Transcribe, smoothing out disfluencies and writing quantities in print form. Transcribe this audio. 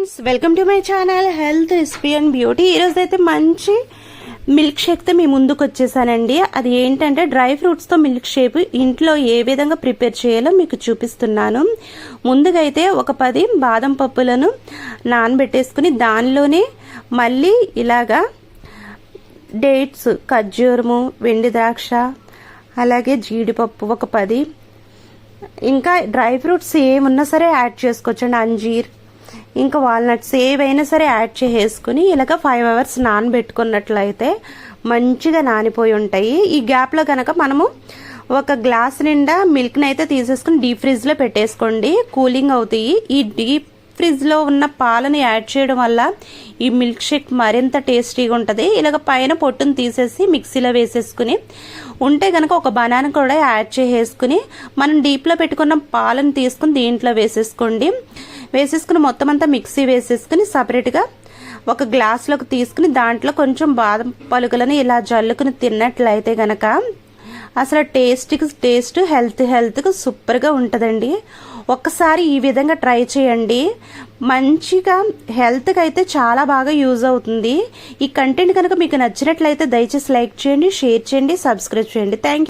Friends, welcome to my channel health recipe and beauty. ఈరోజు అయితే మంచి మిల్క్ షేక్తో మీ ముందుకు వచ్చేసానండి. అది ఏంటంటే డ్రై ఫ్రూట్స్తో మిల్క్ షేక్ ఇంట్లో ఏ విధంగా ప్రిపేర్ చేయాలో మీకు చూపిస్తున్నాను. ముందుగా అయితే ఒక 10 బాదం పప్పులను నానబెట్టేసుకుని దానిలోనే మళ్ళీ ఇలాగా డేట్స్, ఖర్జూరము, వెండి ద్రాక్ష, అలాగే జీడిపప్పు ఒక 10, ఇంకా డ్రై ఫ్రూట్స్ ఏమున్నా సరే యాడ్ చేసుకోవచ్చండి. అంజీర్, ఇంకా వాల్నట్స్ ఏవైనా సరే యాడ్ చేసుకుని ఇలాగ 5 అవర్స్ నానబెట్టుకున్నట్లయితే మంచిగా నానిపోయి ఉంటాయి. ఈ గ్యాప్లో కనుక మనము ఒక గ్లాస్ నిండా మిల్క్ని అయితే తీసేసుకుని డీప్ ఫ్రిడ్జ్లో పెట్టేసుకోండి, కూలింగ్ అవుతాయి. ఈ డీప్ ఫ్రిడ్జ్లో ఉన్న పాలను యాడ్ చేయడం వల్ల ఈ మిల్క్ షేక్ మరింత టేస్టీగా ఉంటుంది. ఇలాగ పైన పొట్టును తీసేసి మిక్సీలో వేసేసుకుని ఉంటే కనుక ఒక బనానా కూడా యాడ్ చేసేసుకుని మనం డీప్లో పెట్టుకున్న పాలను తీసుకుని దీంట్లో వేసేసుకుని మొత్తం అంతా మిక్సీ వేసేసుకుని సపరేట్గా ఒక గ్లాస్లోకి తీసుకుని దాంట్లో కొంచెం బాదం పలుకులను ఇలా జల్లుకుని తిన్నట్లయితే కనుక అసలు టేస్ట్ హెల్త్కి సూపర్గా ఉంటుందండి. ఒక్కసారి ఈ విధంగా ట్రై చేయండి. మంచిగా హెల్త్కి అయితే చాలా బాగా యూజ్ అవుతుంది. ఈ కంటెంట్ కనుక మీకు నచ్చినట్లయితే దయచేసి లైక్ చేయండి, షేర్ చేయండి, సబ్స్క్రైబ్ చేయండి. Thank you.